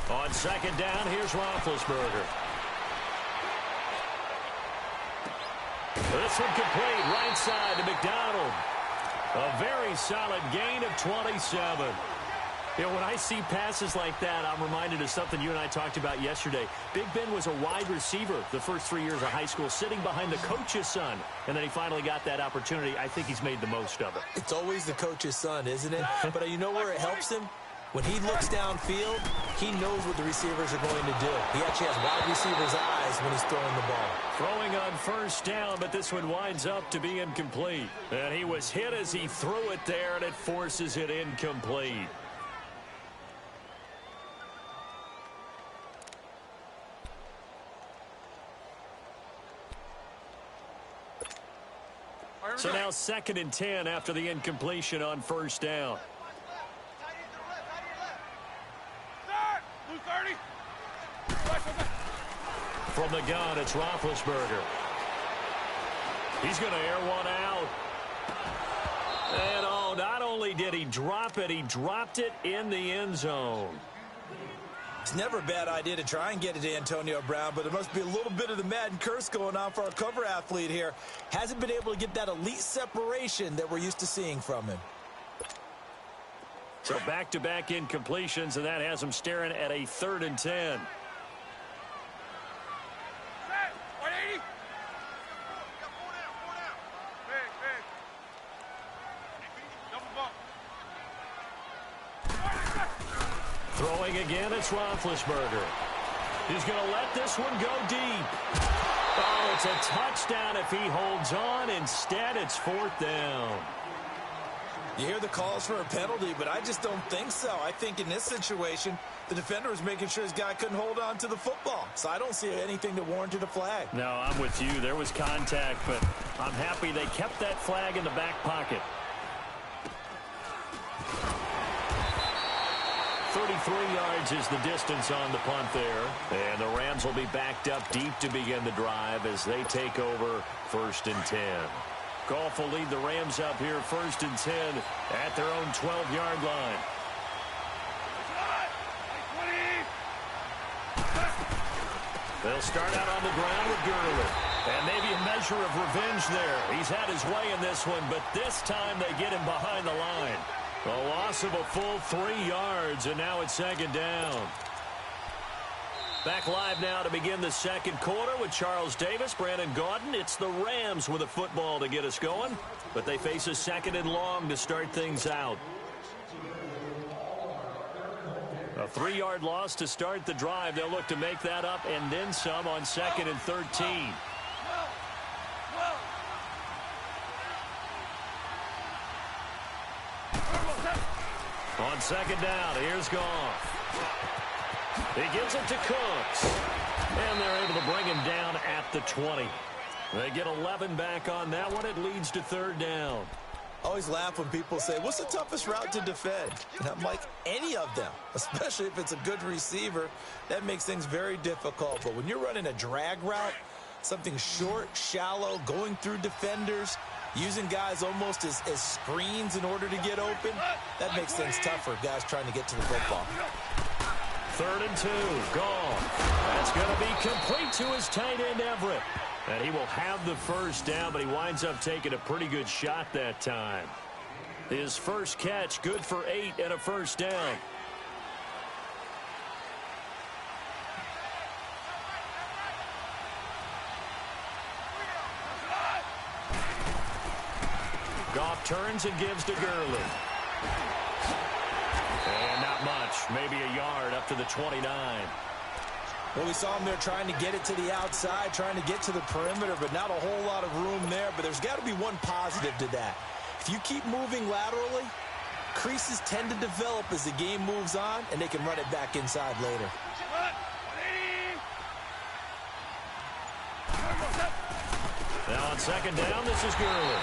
On second down, here's Roethlisberger. This one complete, right side to McDonald. A very solid gain of 27. You know, when I see passes like that, I'm reminded of something you and I talked about yesterday. Big Ben was a wide receiver the first 3 years of high school, sitting behind the coach's son. And then he finally got that opportunity. I think he's made the most of it. It's always the coach's son, isn't it? But you know where it helps him? When he looks downfield, he knows what the receivers are going to do. He actually has wide receivers' eyes when he's throwing the ball. Throwing on first down, but this one winds up to be incomplete. And he was hit as he threw it there, and it forces it incomplete. So now 2nd and 10 after the incompletion on first down. From the gun, it's Roethlisberger. He's going to air one out. And oh, not only did he drop it, he dropped it in the end zone. It's never a bad idea to try and get it to Antonio Brown, but there must be a little bit of the Madden curse going on for our cover athlete here. Hasn't been able to get that elite separation that we're used to seeing from him. So back-to-back incompletions, and that has him staring at a 3rd and 10. Throwing again, it's Roethlisberger. He's going to let this one go deep. Oh, it's a touchdown if he holds on. Instead, it's 4th down. You hear the calls for a penalty, but I just don't think so. I think in this situation, the defender was making sure his guy couldn't hold on to the football. So I don't see anything that warranted a flag. No, I'm with you. There was contact, but I'm happy they kept that flag in the back pocket. 33 yards is the distance on the punt there. And the Rams will be backed up deep to begin the drive as they take over 1st and 10. Goff will lead the Rams up here 1st and 10 at their own 12-yard line. They'll start out on the ground with Gurley. And maybe a measure of revenge there. He's had his way in this one, but this time they get him behind the line. A loss of a full 3 yards, and now it's 2nd down. Back live now to begin the 2nd quarter with Charles Davis, Brandon Gaudin. It's the Rams with a football to get us going, but they face a 2nd and long to start things out. A 3-yard loss to start the drive. They'll look to make that up and then some on 2nd and 13. On 2nd down, here's Goff. He gives it to Cooks. And they're able to bring him down at the 20. They get 11 back on that one. It leads to 3rd down. I always laugh when people say, what's the toughest route to defend? And I'm like, any of them, especially if it's a good receiver. That makes things very difficult. But when you're running a drag route, something short, shallow, going through defenders, using guys almost as screens in order to get open, that makes things tough for guys trying to get to the football. 3rd and 2, Goff. That's going to be complete to his tight end, Everett. And he will have the 1st down, but he winds up taking a pretty good shot that time. His first catch, good for 8 and a 1st down. Goff turns and gives to Gurley. And not much, maybe a yard up to the 29. Well, we saw him there trying to get it to the outside, trying to get to the perimeter, but not a whole lot of room there. But there's got to be one positive to that. If you keep moving laterally, creases tend to develop as the game moves on, and they can run it back inside later. Now on 2nd down, this is Gurley.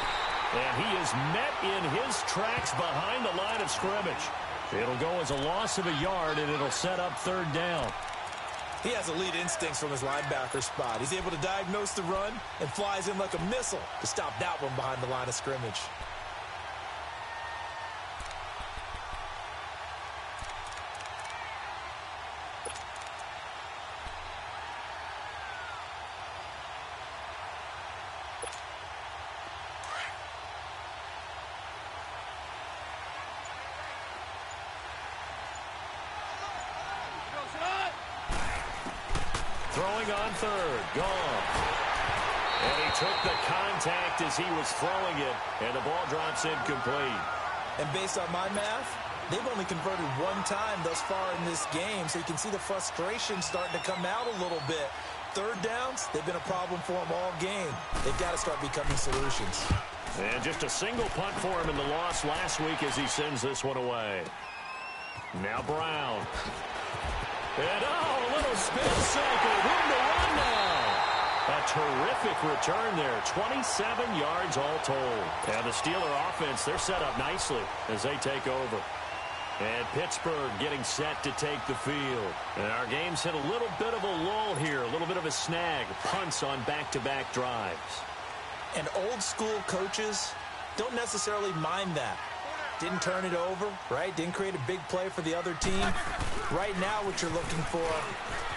And he is met in his tracks behind the line of scrimmage. It'll go as a loss of a yard, and it'll set up 3rd down. He has elite instincts from his linebacker spot. He's able to diagnose the run and flies in like a missile to stop that one behind the line of scrimmage. Throwing on third. Gone. And he took the contact as he was throwing it, and the ball drops incomplete. And based on my math, they've only converted one time thus far in this game, so you can see the frustration starting to come out a little bit. Third downs, they've been a problem for them all game. They've got to start becoming solutions. And just a single punt for him in the loss last week as he sends this one away. Now Brown. And a little spin cycle. Room to run now. A terrific return there. 27 yards all told. And the Steeler offense, they're set up nicely as they take over. And Pittsburgh getting set to take the field. And our game's hit a little bit of a lull here, a little bit of a snag. Punts on back-to-back drives. And old-school coaches don't necessarily mind that. Didn't turn it over, right? Didn't create a big play for the other team. Right now what you're looking for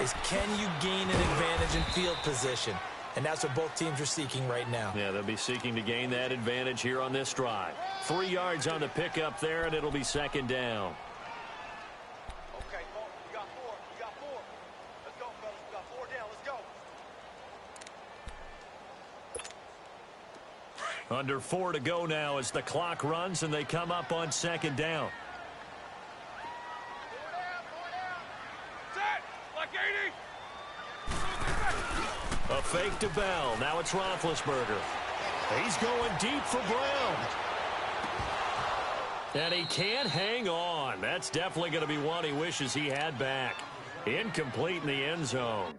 is can you gain an advantage in field position? And that's what both teams are seeking right now. Yeah, they'll be seeking to gain that advantage here on this drive. 3 yards on the pickup there, and it'll be second down. Okay, you got four. You got four. Let's go, fellas. We got 4 down. Let's go. Under 4 to go now as the clock runs, and they come up on second down. Set! Like 80! A fake to Bell. Now it's Roethlisberger. He's going deep for Brown. And he can't hang on. That's definitely going to be one he wishes he had back. Incomplete in the end zone.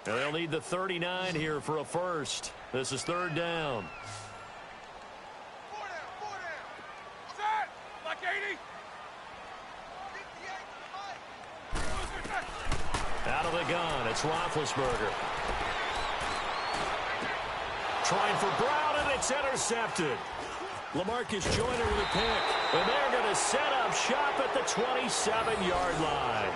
And they'll need the 39 here for a first. This is third down. 4 down. Set! Like 80! 58! Out of the gun, it's Roethlisberger. Trying for Brown, and it's intercepted. LaMarcus Joyner with a pick. And they're going to set up shop at the 27-yard line.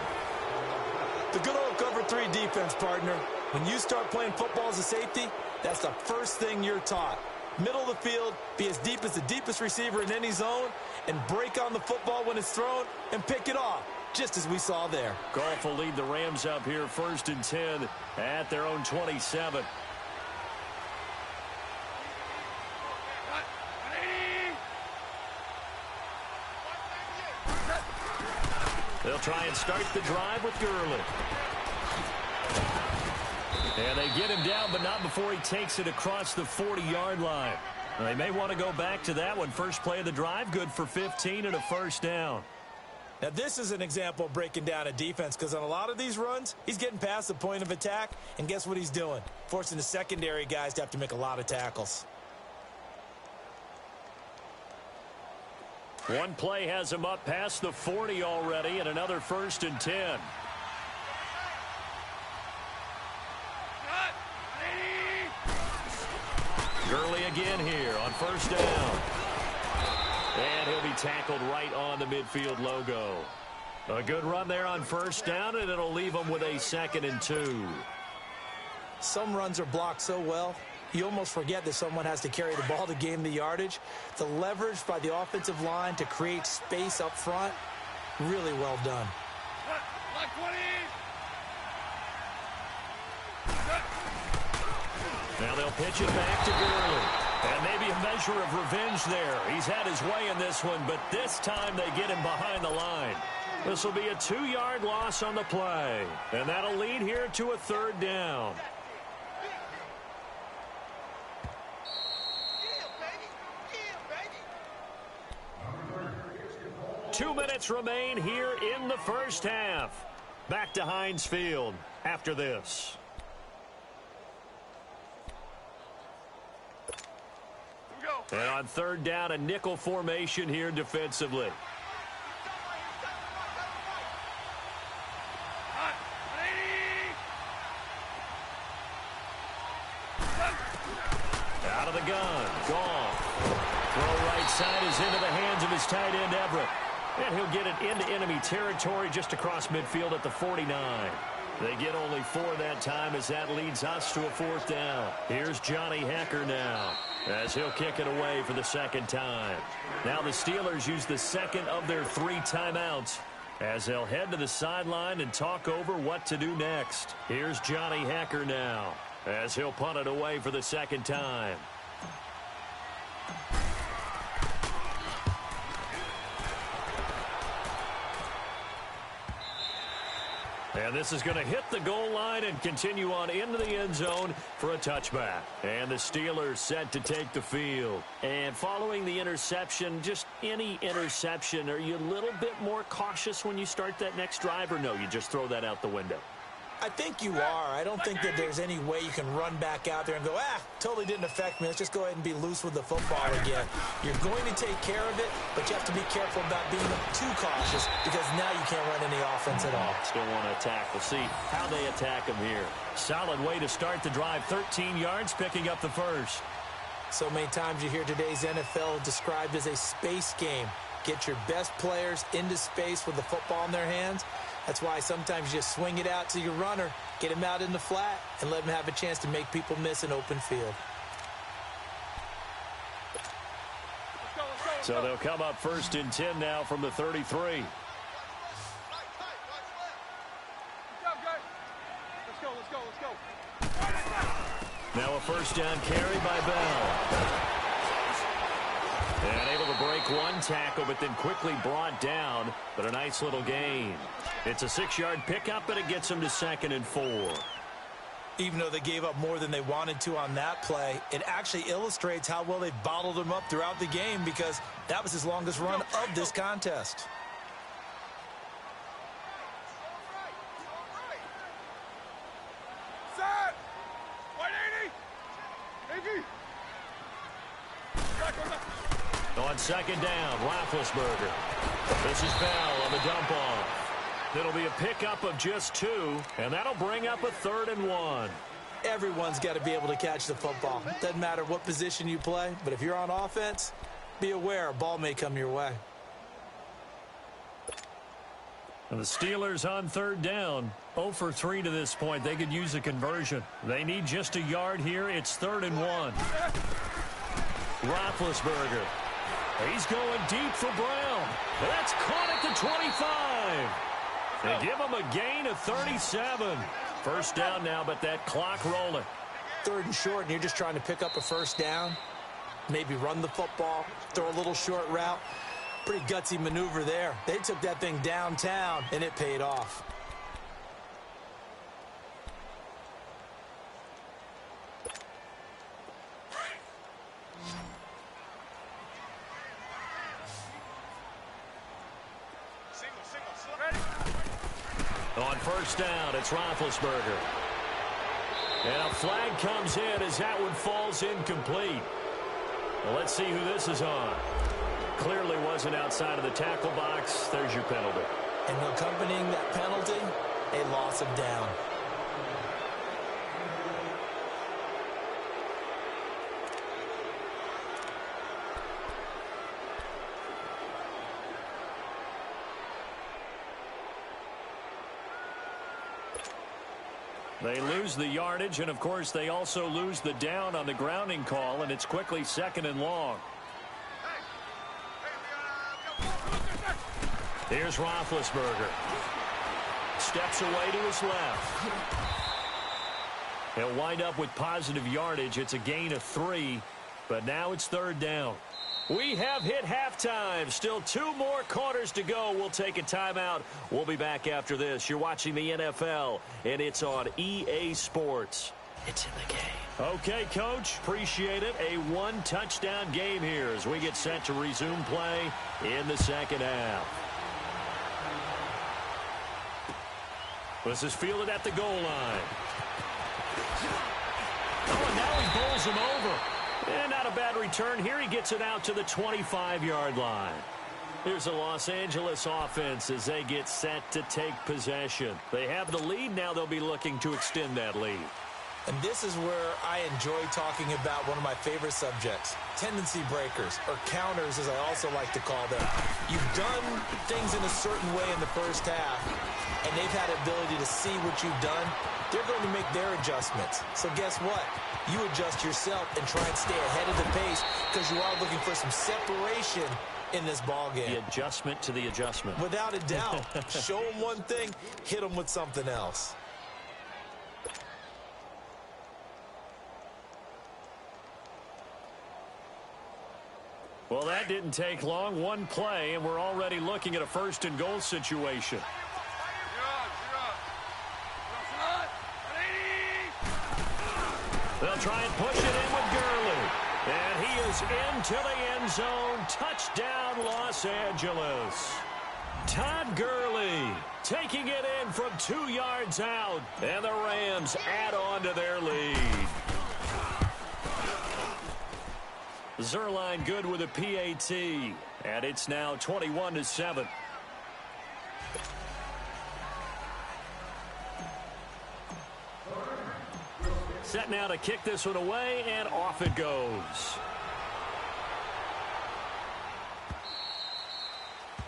The good old cover 3 defense, partner. When you start playing football as a safety, that's the first thing you're taught. Middle of the field, be as deep as the deepest receiver in any zone, and break on the football when it's thrown and pick it off, just as we saw there. Goff will lead the Rams up here first and 10 at their own 27. They'll try and start the drive with Gurley. And they get him down, but not before he takes it across the 40-yard line. They may want to go back to that one. First play of the drive, good for 15 and a first down. Now, this is an example of breaking down a defense, because on a lot of these runs, he's getting past the point of attack, and guess what he's doing? Forcing the secondary guys to have to make a lot of tackles. One play has him up past the 40 already, and another first and 10. Gurley again here on first down. And he'll be tackled right on the midfield logo. A good run there on first down, and it'll leave him with a 2nd and 2. Some runs are blocked so well, you almost forget that someone has to carry the ball to gain the yardage. The leverage by the offensive line to create space up front, really well done. Like 20! Now they'll pitch it back to Gurley. And maybe a measure of revenge there. He's had his way in this one, but this time they get him behind the line. This will be a 2-yard loss on the play. And that'll lead here to a 3rd down. 2 minutes remain here in the first half. Back to Heinz Field after this. And on 3rd down, a nickel formation here defensively. Out of the gun. Gone. Throw right side is into the hands of his tight end, Everett. And he'll get it into enemy territory just across midfield at the 49. They get only 4 that time as that leads us to a 4th down. Here's Johnny Hecker now as he'll kick it away for the 2nd time. Now the Steelers use the 2nd of their 3 timeouts as they'll head to the sideline and talk over what to do next. Here's Johnny Hecker now as he'll punt it away for the 2nd time. And this is going to hit the goal line and continue on into the end zone for a touchback. And the Steelers set to take the field. And following the interception, just any interception, are you a little bit more cautious when you start that next drive, or no, you just throw that out the window? I think you are. I don't think that there's any way you can run back out there and go, totally didn't affect me. Let's just go ahead and be loose with the football again. You're going to take care of it, but you have to be careful about being too cautious because now you can't run any offense at all. Still want to attack. We'll see how they attack them here. Solid way to start the drive. 13 yards, picking up the first. So many times you hear today's NFL described as a space game. Get your best players into space with the football in their hands. That's why sometimes you just swing it out to your runner, get him out in the flat, and let him have a chance to make people miss an open field. So they'll come up 1st and 10 now from the 33. Now a 1st down carry by Bell. And able to break 1 tackle, but then quickly brought down. But a nice little gain. It's a 6-yard pickup, but it gets them to 2nd and 4. Even though they gave up more than they wanted to on that play, it actually illustrates how well they've bottled him up throughout the game because that was his longest run of this contest. On 2nd down, Roethlisberger. This is Bell on the dump off. It'll be a pickup of just 2, and that'll bring up a 3rd and 1. Everyone's got to be able to catch the football. Doesn't matter what position you play, but if you're on offense, be aware a ball may come your way. And the Steelers on 3rd down, 0 for 3 to this point. They could use a conversion. They need just a yard here. It's 3rd and 1. Roethlisberger. He's going deep for Brown. That's caught at the 25. They give him a gain of 37. 1st down now, but that clock rolling. 3rd and short, and you're just trying to pick up a 1st down. Maybe run the football, throw a little short route. Pretty gutsy maneuver there. They took that thing downtown, and it paid off. On 1st down, it's Roethlisberger. And a flag comes in as that one falls incomplete. Well, let's see who this is on. Clearly wasn't outside of the tackle box. There's your penalty. And accompanying that penalty, a loss of down. They lose the yardage, and, of course, they also lose the down on the grounding call, and it's quickly 2nd and long. Here's Roethlisberger. Steps away to his left. He'll wind up with positive yardage. It's a gain of 3, but now it's 3rd down. We have hit halftime. Still 2 more quarters to go. We'll take a timeout. We'll be back after this. You're watching the NFL, and it's on EA Sports. It's in the game. Okay, Coach. Appreciate it. A 1-touchdown game here as we get set to resume play in the second half. This is fielded at the goal line. Oh, and now he bowls him over. And not a bad return here. He gets it out to the 25-yard line. Here's the Los Angeles offense as they get set to take possession. They have the lead. Now they'll be looking to extend that lead. And this is where I enjoy talking about one of my favorite subjects, tendency breakers, or counters as I also like to call them. You've done things in a certain way in the first half, and they've had the ability to see what you've done. They're going to make their adjustments. So guess what? You adjust yourself and try and stay ahead of the pace because you are looking for some separation in this ball game. The adjustment to the adjustment. Without a doubt. Show them one thing, hit them with something else. Well, that didn't take long. One play, and we're already looking at a 1st and goal situation. They'll try and push it in with Gurley. And he is into the end zone. Touchdown, Los Angeles. Todd Gurley taking it in from 2 yards out. And the Rams add on to their lead. Zerline good with a PAT. And it's now 21-7. Set now to kick this one away, and off it goes.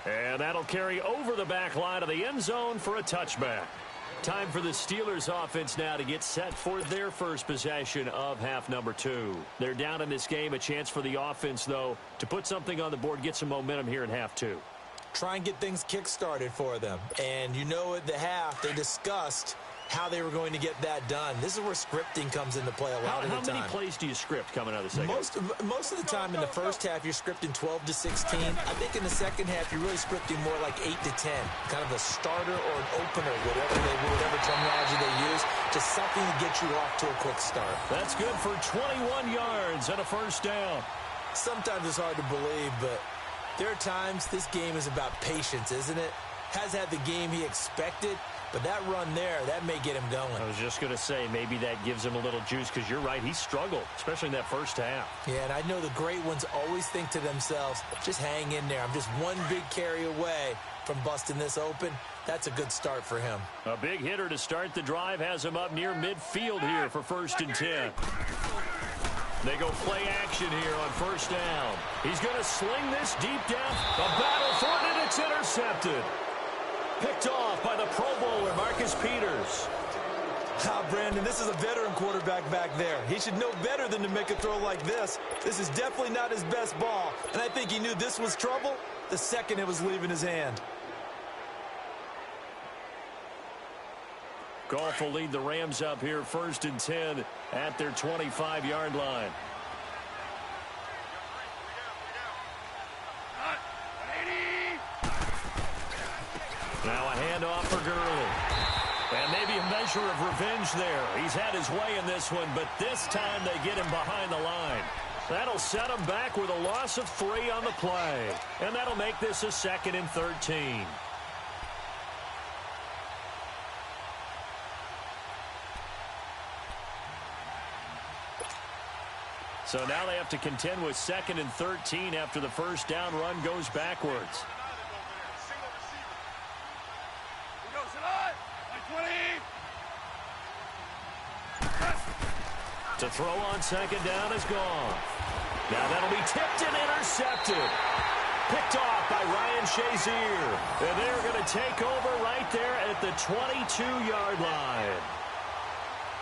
And that'll carry over the back line of the end zone for a touchback. Time for the Steelers offense now to get set for their first possession of half number 2. They're down in this game. A chance for the offense, though, to put something on the board, get some momentum here in half 2. Try and get things kick-started for them. And you know at the half, they discussed how they were going to get that done. This is where scripting comes into play a lot of the time. How many plays do you script coming out of the second? Most of the time in the first half, you're scripting 12 to 16. I think in the second half, you're really scripting more like 8 to 10. Kind of a starter or an opener, whatever terminology they use. Just something to get you off to a quick start. That's good for 21 yards and a 1st down. Sometimes it's hard to believe, but there are times this game is about patience, isn't it? Has had the game he expected, but that run there, that may get him going. I was just going to say, maybe that gives him a little juice because you're right, he struggled, especially in that first half. Yeah, and I know the great ones always think to themselves, just hang in there. I'm just one big carry away from busting this open. That's a good start for him. A big hitter to start the drive has him up near midfield here for 1st and 10. They go play action here on 1st down. He's going to sling this deep down. A battle for it, and it's intercepted. Picked off by the Pro Bowler, Marcus Peters. Brandon, this is a veteran quarterback back there. He should know better than to make a throw like this. This is definitely not his best ball, and I think he knew this was trouble the second it was leaving his hand. Goff will lead the Rams up here 1st and 10 at their 25-yard line. Now a handoff for Gurley. And maybe a measure of revenge there. He's had his way in this one, but this time they get him behind the line. That'll set him back with a loss of 3 on the play. And that'll make this a 2nd and 13. So now they have to contend with 2nd and 13 after the 1st down run goes backwards. To throw on 2nd down is gone. Now that'll be tipped and intercepted. Picked off by Ryan Shazier. And they're going to take over right there at the 22-yard line.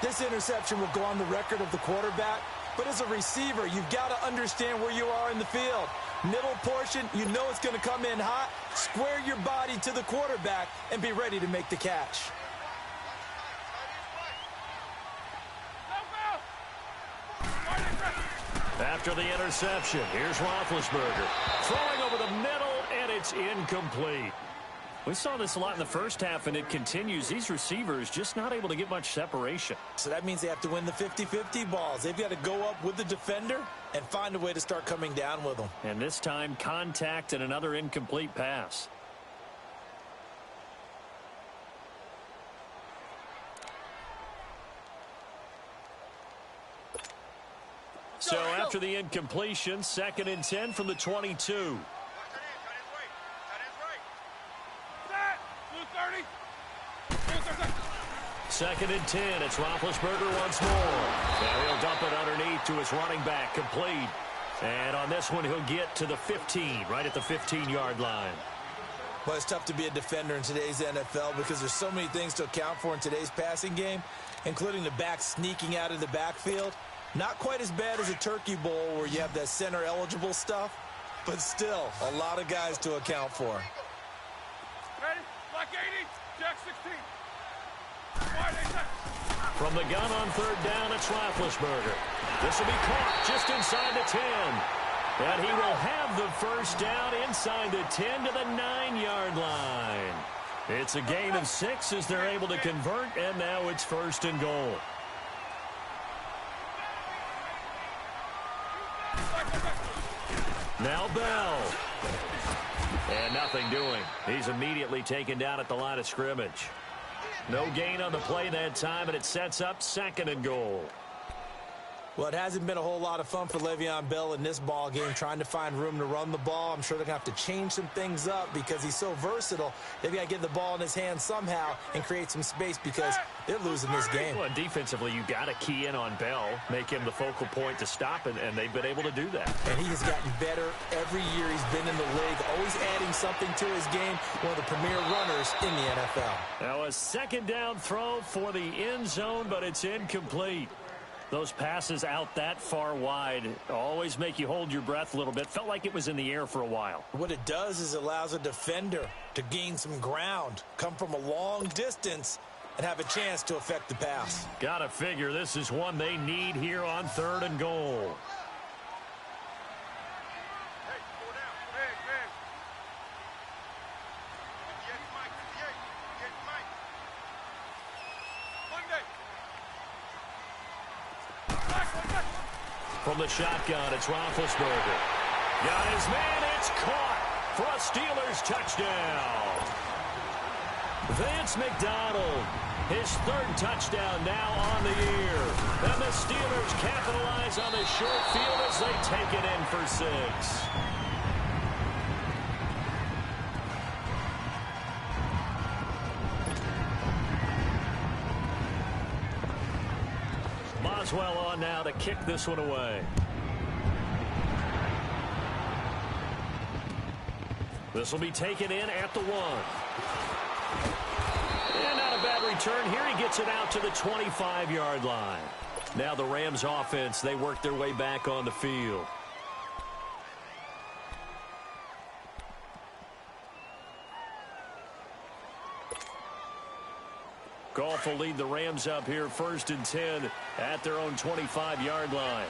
This interception will go on the record of the quarterback. But as a receiver, you've got to understand where you are in the field. Middle portion, you know it's going to come in hot. Square your body to the quarterback and be ready to make the catch. After the interception, here's Roethlisberger. Throwing over the middle, and it's incomplete. We saw this a lot in the first half, and it continues. These receivers just not able to get much separation. So that means they have to win the 50-50 balls. They've got to go up with the defender and find a way to start coming down with them. And this time, contact and another incomplete pass. So after the incompletion, 2nd and 10 from the 22. Second and 10. It's Roethlisberger once more. Now he'll dump it underneath to his running back, complete. And on this one, he'll get to the 15, right at the 15-yard line. Well, it's tough to be a defender in today's NFL because there's so many things to account for in today's passing game, including the back sneaking out of the backfield. Not quite as bad as a turkey bowl where you have that center-eligible stuff, but still a lot of guys to account for. Ready? Black 80, Jack 16. From the gun on 3rd down, it's Roethlisberger. This will be caught just inside the 10. And he will have the first down inside the 10 to the 9-yard line. It's a gain of 6 as they're able to convert, and now it's 1st and goal. Now Bell. And nothing doing. He's immediately taken down at the line of scrimmage. No gain on the play that time, and it sets up 2nd and goal. Well, it hasn't been a whole lot of fun for Le'Veon Bell in this ball game, trying to find room to run the ball. I'm sure they're going to have to change some things up because he's so versatile. They've got to get the ball in his hands somehow and create some space because they're losing this game. Well, defensively, you got to key in on Bell, make him the focal point to stop, and they've been able to do that. And he has gotten better every year he's been in the league, always adding something to his game, one of the premier runners in the NFL. Now a 2nd down throw for the end zone, but it's incomplete. Those passes out that far wide always make you hold your breath a little bit. Felt like it was in the air for a while. What it does is it allows a defender to gain some ground, come from a long distance, and have a chance to affect the pass. Gotta figure this is one they need here on 3rd and goal. From the shotgun, it's Roethlisberger. Got his man, it's caught for a Steelers touchdown. Vance McDonald, his 3rd touchdown now on the year. And the Steelers capitalize on the short field as they take it in for 6. Boswell on now to kick this one away. This will be taken in at the 1. And not a bad return here. He gets it out to the 25-yard line. Now the Rams offense, they work their way back on the field. Goff will lead the Rams up here 1st and 10 at their own 25-yard line.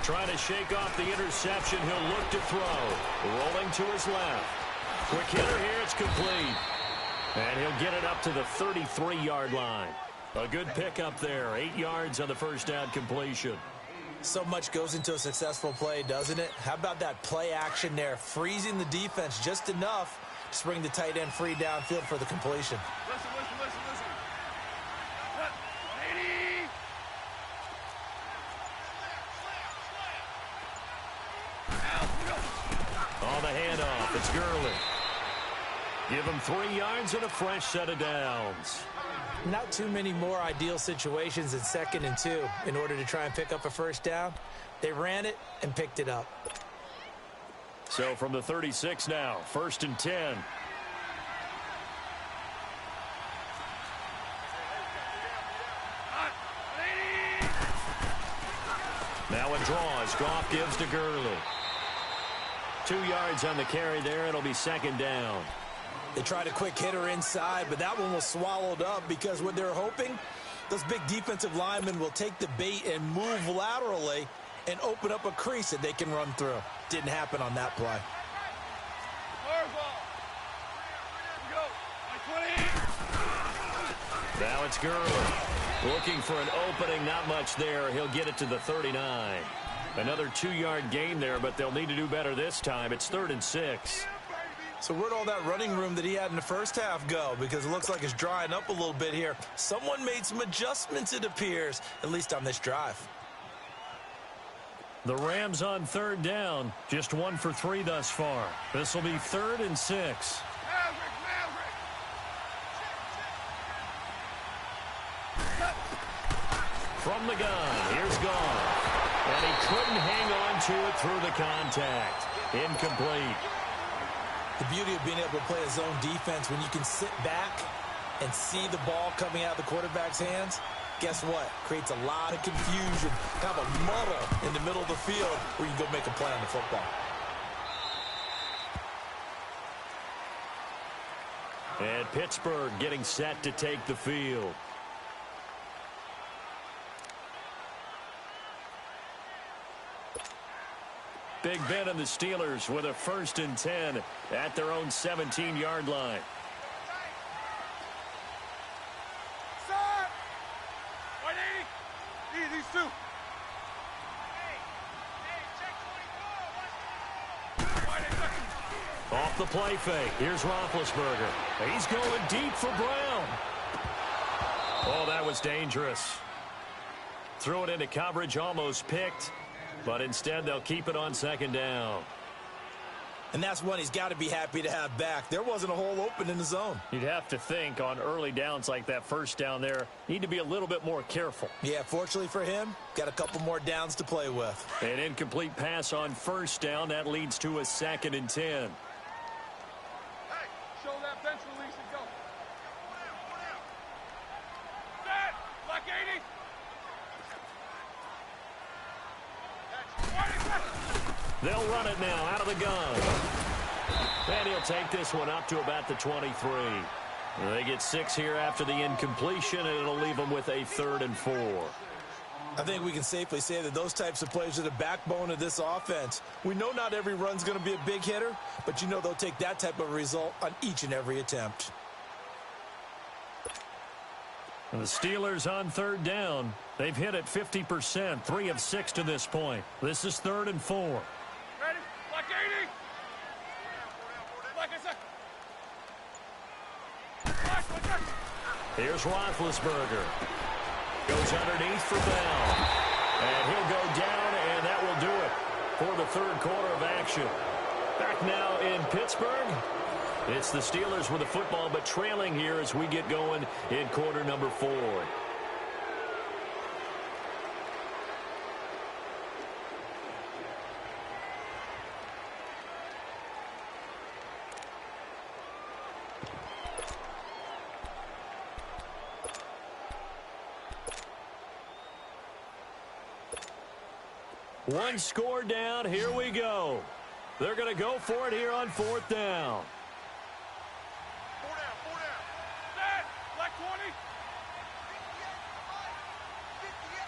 Trying to shake off the interception. He'll look to throw. Rolling to his left. Quick hitter here. It's complete. And he'll get it up to the 33-yard line. A good pickup there. 8 yards on the first down completion. So much goes into a successful play, doesn't it? How about that play action there, freezing the defense just enough to bring the tight end free downfield for the completion. Listen. On the handoff, it's Gurley. Give him 3 yards and a fresh set of downs. Not too many more ideal situations in 2nd and 2 in order to try and pick up a first down. They ran it and picked it up. So from the 36 now, 1st and 10. Now a draw as Goff gives to Gurley. 2 yards on the carry there. It'll be 2nd down. They tried a quick hitter inside, but that one was swallowed up because what they're hoping, those big defensive linemen will take the bait and move laterally and open up a crease that they can run through. Didn't happen on that play. Now it's Gurley. Looking for an opening, not much there. He'll get it to the 39. Another 2-yard gain there, but they'll need to do better this time. It's 3rd and 6. So where'd all that running room that he had in the first half go? Because it looks like it's drying up a little bit here. Someone made some adjustments, it appears, at least on this drive. The Rams on 3rd down. Just 1 for 3 thus far. This will be 3rd and 6. From the gun, here's Goff. And he couldn't hang on to it through the contact. Incomplete. The beauty of being able to play a zone defense when you can sit back and see the ball coming out of the quarterback's hands, guess what? Creates a lot of confusion, kind of a muddle in the middle of the field where you can go make a play on the football. And Pittsburgh getting set to take the field. Big Ben and the Steelers with a 1st and 10 at their own 17-yard line. These two. Off the play fake. Here's Roethlisberger. He's going deep for Brown. Oh, that was dangerous. Threw it into coverage, almost picked. But instead, they'll keep it on 2nd down. And that's one he's got to be happy to have back. There wasn't a hole open in the zone. You'd have to think on early downs like that 1st down there, need to be a little bit more careful. Yeah, fortunately for him, got a couple more downs to play with. An incomplete pass on 1st down. That leads to a 2nd and 10. Hey, show that bench release and go. Set, like 80. They'll run it now out of the gun. And he'll take this one up to about the 23. They get 6 here after the incompletion, and it'll leave them with a 3rd and 4. I think we can safely say that those types of plays are the backbone of this offense. We know not every run's going to be a big hitter, but you know they'll take that type of result on each and every attempt. And the Steelers on 3rd down. They've hit it 50%, 3 of 6 to this point. This is 3rd and 4. Ready? Like 80. Like I said. Like that. Here's Roethlisberger. Goes underneath for Bell. And he'll go down, and that will do it for the 3rd quarter of action. Back now in Pittsburgh. It's the Steelers with the football, but trailing here as we get going in quarter number 4. One score down. Here we go. They're going to go for it here on 4th down. 4 down, 4 down. Set, like 20.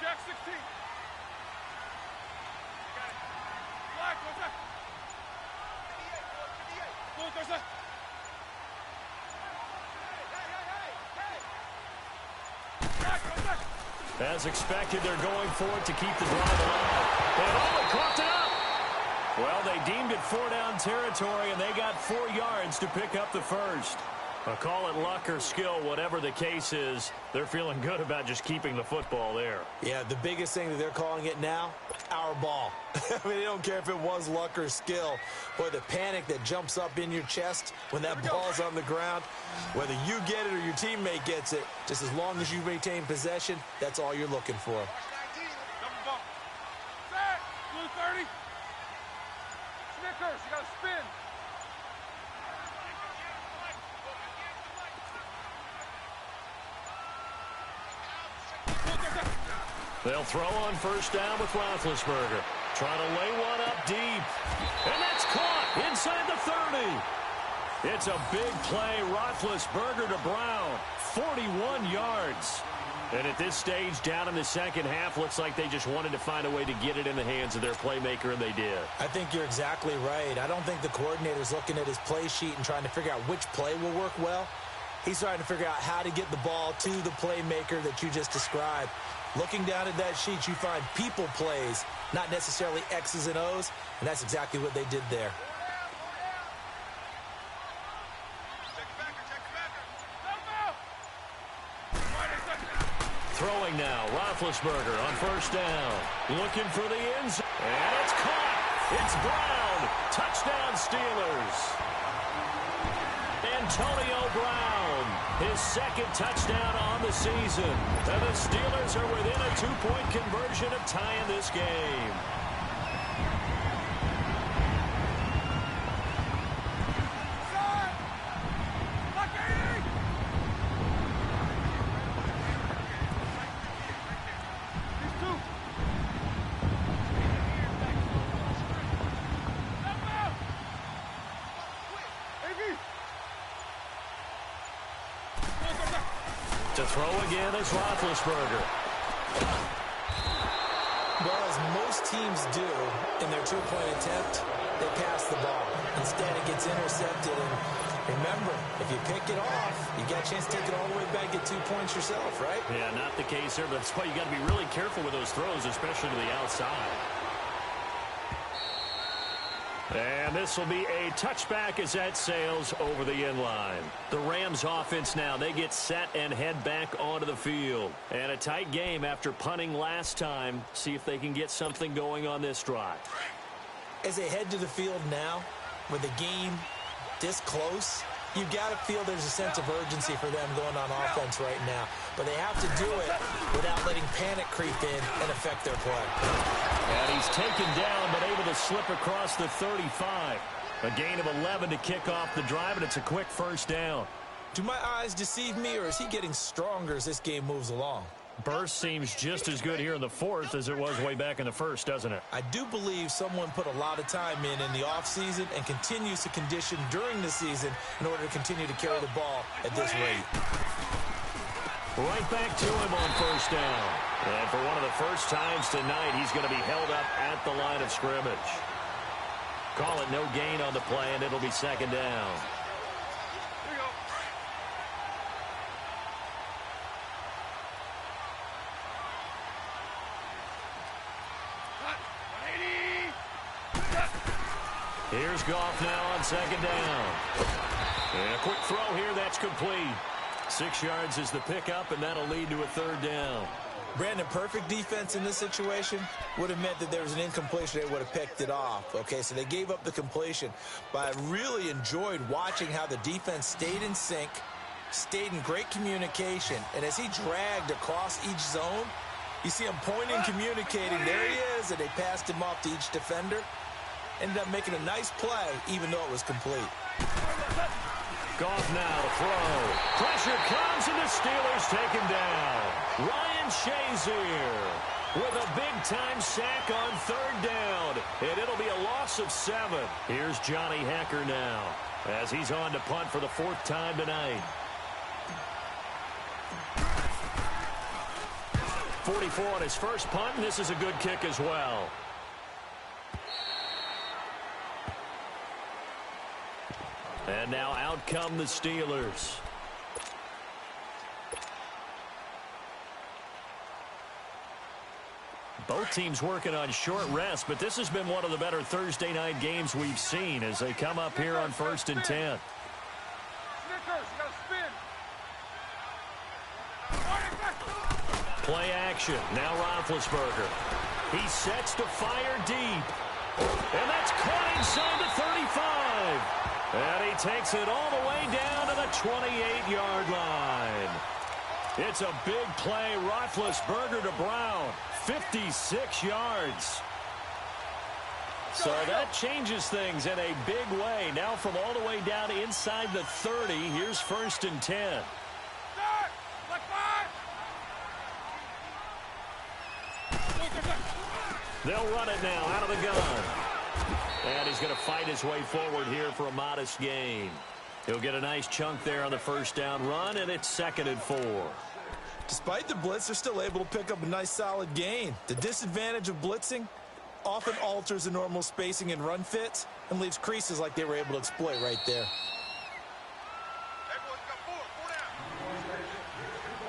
Jack 16. Got it. Black, what's that? 58, 58. Look, there's that. As expected, they're going for it to keep the drive alive. And oh, it caught it up. Well, they deemed it 4-down territory, and they got 4 yards to pick up the 1st. Call it luck or skill, whatever the case is, they're feeling good about just keeping the football there. Yeah, the biggest thing that they're calling it now, our ball. I mean, they don't care if it was luck or skill. Boy, the panic that jumps up in your chest when that ball's on the ground, whether you get it or your teammate gets it, just as long as you maintain possession, that's all you're looking for. Watch 19. Double bump. Set. Blue 30. Snickers, you got to spin. They'll throw on 1st down with Roethlisberger. Trying to lay one up deep. And that's caught inside the 30. It's a big play. Roethlisberger to Brown. 41 yards. And at this stage, down in the second half, looks like they just wanted to find a way to get it in the hands of their playmaker, and they did. I think you're exactly right. I don't think the coordinator's looking at his play sheet and trying to figure out which play will work well. He's trying to figure out how to get the ball to the playmaker that you just described. Looking down at that sheet, you find people plays, not necessarily X's and O's, and that's exactly what they did there. Throwing now, Roethlisberger on first down. Looking for the end zone. And it's caught. It's Brown. Touchdown, Steelers. Antonio Brown, his second touchdown on the season. And the Steelers are within a 2-point conversion of tying this game. To throw again is Roethlisberger. Well, as most teams do in their 2-point attempt, they pass the ball. Instead, it gets intercepted. And remember, if you pick it off, you got a chance to take it all the way back, get 2 points yourself, right? Yeah, not the case here, but that's why you got to be really careful with those throws, especially to the outside. And this will be a touchback as that sails over the end line. The Rams offense now, they get set and head back onto the field. And a tight game after punting last time. See if they can get something going on this drive. As they head to the field now, with the game this close, you've got to feel there's a sense of urgency for them going on offense right now. But they have to do it without letting panic creep in and affect their play. And he's taken down, but able to slip across the 35. A gain of 11 to kick off the drive, and it's a quick first down. Do my eyes deceive me, or is he getting stronger as this game moves along? Burst seems just as good here in the fourth as it was way back in the first, doesn't it? I do believe someone put a lot of time in the offseason and continues to condition during the season in order to continue to carry the ball at this rate. Right back to him on first down. And for one of the first times tonight, he's going to be held up at the line of scrimmage. Call it no gain on the play, and it'll be second down. Here's Goff now on second down. And a quick throw here, that's complete. 6 yards is the pickup, and that'll lead to a third down. Brandon, perfect defense in this situation would have meant that there was an incompletion. They would have picked it off. Okay, so they gave up the completion. But I really enjoyed watching how the defense stayed in sync, stayed in great communication. And as he dragged across each zone, you see him pointing, communicating. There he is, and they passed him off to each defender. Ended up making a nice play, even though it was complete. Goff now to throw. Pressure comes, and the Steelers take him down. Ryan Shazier with a big-time sack on third down. And it'll be a loss of 7. Here's Johnny Hecker now as he's on to punt for the 4th time tonight. 44 on his first punt, and this is a good kick as well. And now out come the Steelers. Both teams working on short rest, but this has been one of the better Thursday night games we've seen as they come up here on 1st and 10. Play action. Now Roethlisberger. He sets to fire deep. And that's caught inside the 35. And he takes it all the way down to the 28-yard line. It's a big play. Roethlisberger to Brown. 56 yards. So that changes things in a big way. Now from all the way down inside the 30, here's 1st and 10. They'll run it now out of the gun. And he's going to fight his way forward here for a modest gain. He'll get a nice chunk there on the first down run, and it's 2nd and 4. Despite the blitz, they're still able to pick up a nice solid gain. The disadvantage of blitzing often alters the normal spacing and run fits and leaves creases like they were able to exploit right there.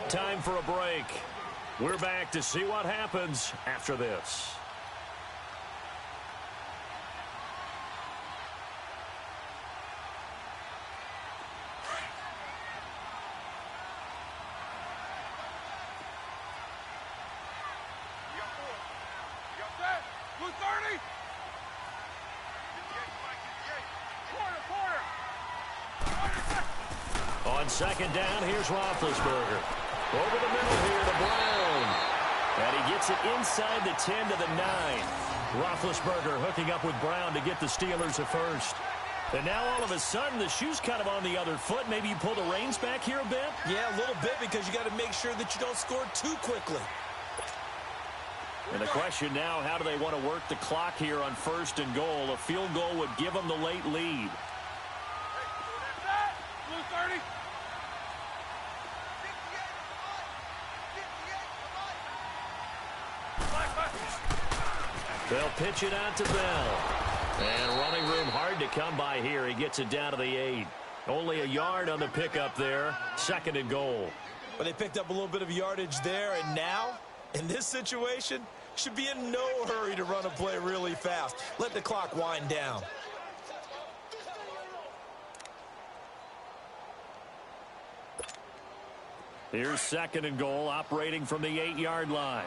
Time for a break. We're back to see what happens after this. On 2nd down, here's Roethlisberger. Over the middle here to Brown. And he gets it inside the 10 to the 9. Roethlisberger hooking up with Brown to get the Steelers a first. And now all of a sudden the shoe's kind of on the other foot. Maybe you pull the reins back here a bit? Yeah, a little bit, because you got to make sure that you don't score too quickly. And the question now, how do they want to work the clock here on 1st and goal? A field goal would give them the late lead. Blue 30. They'll pitch it out to Bell. And running room hard to come by here. He gets it down to the 8. Only a yard on the pickup there. 2nd and goal. But they picked up a little bit of yardage there, and now, in this situation, should be in no hurry to run a play really fast. Let the clock wind down. Here's 2nd and goal, operating from the 8-yard line.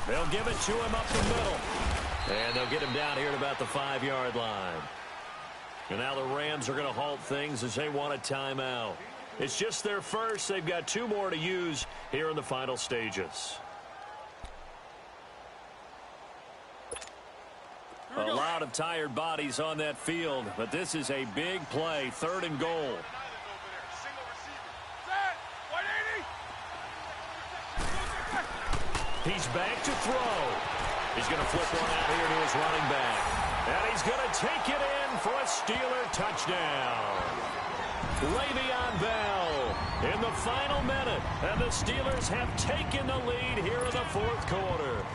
They'll give it to him up the middle. And they'll get him down here at about the 5-yard line. And now the Rams are going to halt things as they want a timeout. It's just their first. They've got 2 more to use here in the final stages. A lot of tired bodies on that field, but this is a big play. 3rd and goal. He's back to throw. He's going to flip one out here to his running back. And he's going to take it in for a Steeler touchdown. Le'Veon Bell in the final minute. And the Steelers have taken the lead here in the 4th quarter.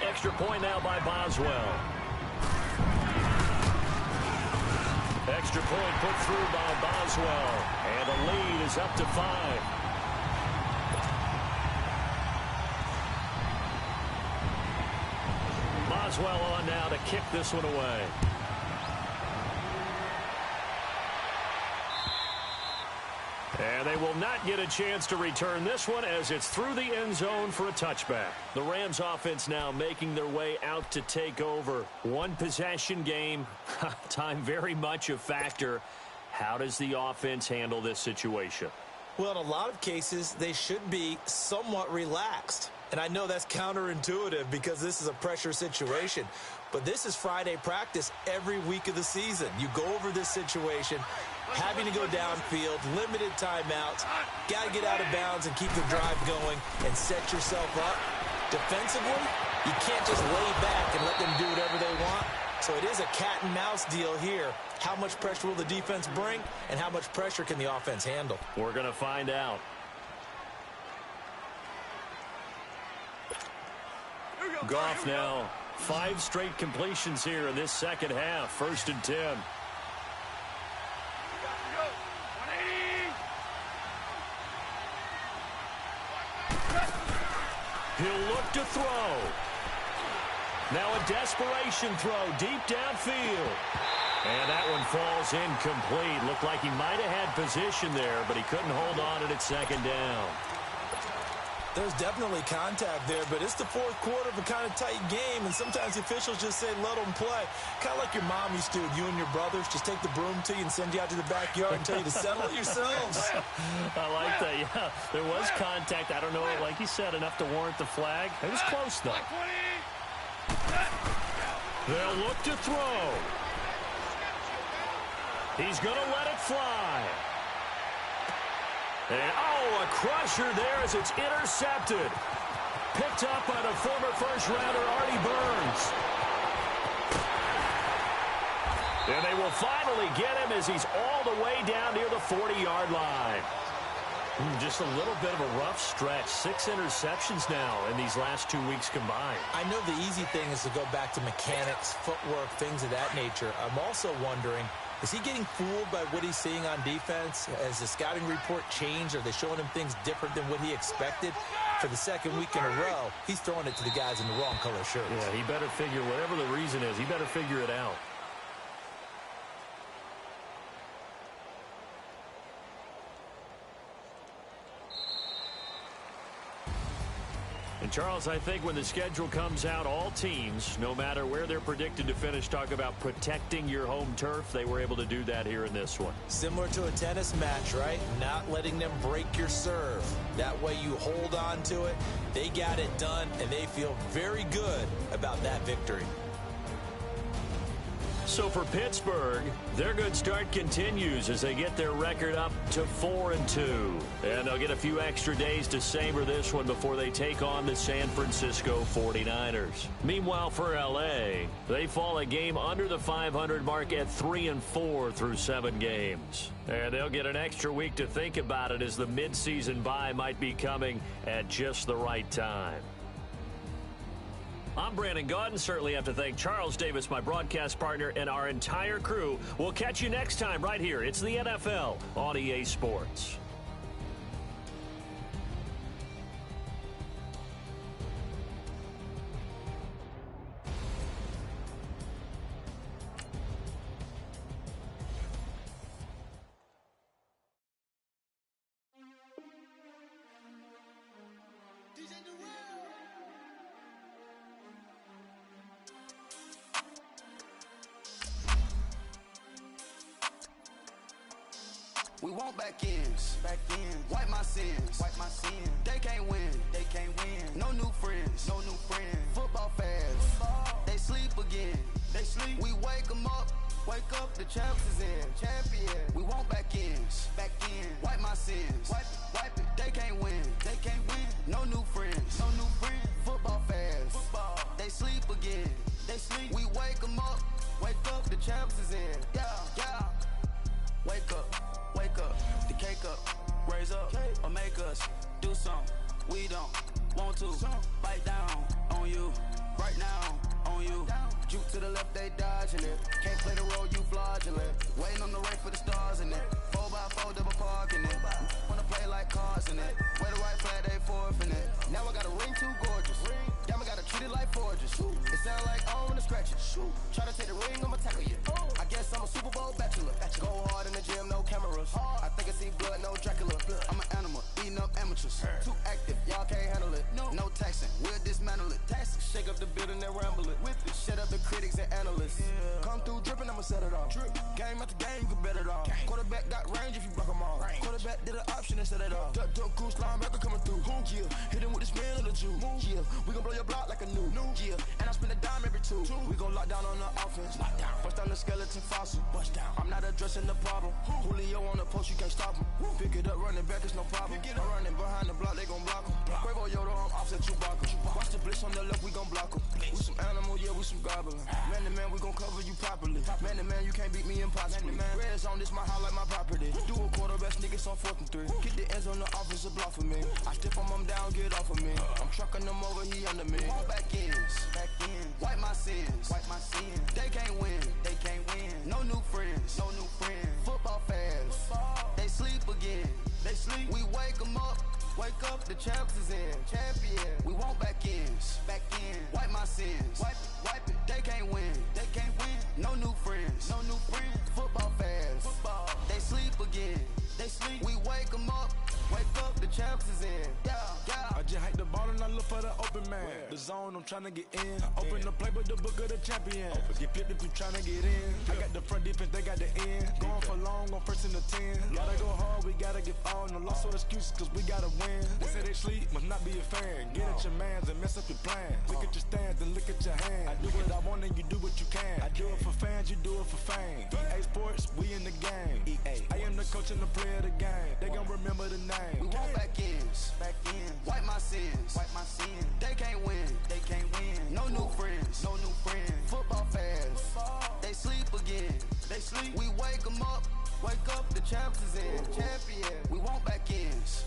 Extra point now by Boswell. Extra point put through by Boswell. And the lead is up to 5. Boswell on now to kick this one away. And they will not get a chance to return this one as it's through the end zone for a touchback. The Rams offense now making their way out to take over. 1 possession game. Time very much a factor. How does the offense handle this situation? Well, in a lot of cases, they should be somewhat relaxed. And I know that's counterintuitive because this is a pressure situation. But this is Friday practice every week of the season. You go over this situation, having to go downfield, limited timeouts, got to get out of bounds and keep the drive going and set yourself up. Defensively, you can't just lay back and let them do whatever they want. So it is a cat and mouse deal here. How much pressure will the defense bring, and how much pressure can the offense handle? We're going to find out. Goff now 5 straight completions here in this second half. 1st and 10. He'll look to throw. Now a desperation throw deep downfield. And that one falls incomplete. Looked like he might have had position there, but he couldn't hold on at 2nd down. There's definitely contact there, but it's the 4th quarter of a kind of tight game, and sometimes the officials just say, let them play. Kind of like your mom used to with you and your brothers. Just take the broom to you and send you out to the backyard and tell you to settle it yourselves. I like that, yeah. There was contact. I don't know, like you said, enough to warrant the flag. It was close, though. They'll look to throw. He's going to let it fly. And, oh, a crusher there as it's intercepted. Picked up by the former first-rounder, Artie Burns. And they will finally get him as he's all the way down near the 40-yard line. Just a little bit of a rough stretch. 6 interceptions now in these last 2 weeks combined. I know the easy thing is to go back to mechanics, footwork, things of that nature. I'm also wondering, is he getting fooled by what he's seeing on defense? Has the scouting report changed? Are they showing him things different than what he expected? For the second week in a row, he's throwing it to the guys in the wrong color shirts. Yeah, he better figure, whatever the reason is, he better figure it out. And, Charles, I think when the schedule comes out, all teams, no matter where they're predicted to finish, talk about protecting your home turf. They were able to do that here in this one. Similar to a tennis match, right? Not letting them break your serve. That way you hold on to it. They got it done, and they feel very good about that victory. So for Pittsburgh, their good start continues as they get their record up to 4-2. And they'll get a few extra days to savor this one before they take on the San Francisco 49ers. Meanwhile, for L.A., they fall a game under the 500 mark at 3-4 through 7 games. And they'll get an extra week to think about it as the midseason bye might be coming at just the right time. I'm Brandon Gaudin. Certainly have to thank Charles Davis, my broadcast partner, and our entire crew. We'll catch you next time right here. It's the NFL on EA Sports. We want back ends. Wipe my sins. They can't win. No new friends. Football fans. They sleep again. We wake them up. The champs is in. Champion. We want back ends. Wipe my sins. Wipe it. They can't win. No new friends. Football fans. They sleep again. We wake them up. The champs is in. Yeah. Wake up, the cake up, raise up, or make us do something we don't want to. Bite down on you, right now on you. Juke to the left, they dodging it. Can't play the role, you fraudulent. Waiting on the race for the stars in it. 4x4 double parking it. Wanna play like cars in it. Wear the right flag, they forfeiting it. Now I got a ring too gorgeous. Damn, I gotta treat it like forges. It sound like I wanna scratch it. Try to take the ring, I'ma tackle you. I guess I'm a Super Bowl bachelor. Go hard in the gym, no cameras. I think I see blood, no Dracula. I'm an animal, eating up amateurs. Too active, y'all can't handle it. No taxing, we'll dismantle it. Shake up the building and ramble it. Whip it, shut up the critics and analysts. Come through dripping, I'ma set it off. Game after game, you can bet it off. Quarterback got range if you block them all. Quarterback did an option and set it off. Duck goose linebacker coming through. Yeah, hit him with the spin of the Jew. Yeah, we gon' blow your block like a new. Yeah, and I spend a dime every two. We gon' lock down on the offense. Bust down the skeleton fossil. I'm not addressing the problem. Julio on the post, you can't stop him. Pick it up, running back, it's no problem. I'm running behind the block, they gon' block him. Quavo Yoda, I'm offset Chewbacca. Watch the blitz on the left, we gon' block him. We some animal, yeah, we some goblin. Man to man, we gon' cover you properly. Man to man, you can't beat me impossibly. Red zone, this my house like my property. Do a quarter best niggas on 4th and 3. Get the ends on the offensive block for me. I stiff him down, get off of me. I'm trucking them over, he under me. Back ends. Wipe my sins. They can't win. No new friends. Football fans. They sleep again. We wake them up. The champs is in. Champion. We want back ends. Wipe my sins. Wipe it. They can't win. No new friends. Football fans. They sleep again. We wake them up. The champs is in. Yeah. just hike the ball and I look for the open man. The zone, I'm trying to get in. Open the playbook, the book of the champion. Get flipped if you trying to get in. I got the front defense, they got the end. Going for long, on first and the 10. Gotta go hard, we gotta get all. No loss or excuses, cause we gotta win. They say they sleep, must not be a fan. Get at your mans and mess up your plans. Look at your stands and look at your hands. I do what I want and you do what you can. I do it for fans, you do it for fame. EA Sports, we in the game. EA. I am the coach and the player of the game. They gon' remember the name. We want back ends. Wipe my sins. They can't win. No new friends. Football fans. They sleep again. We wake them up. Wake up, the champs is in. We want back ends.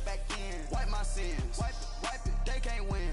Wipe my sins. Wipe it. They can't win.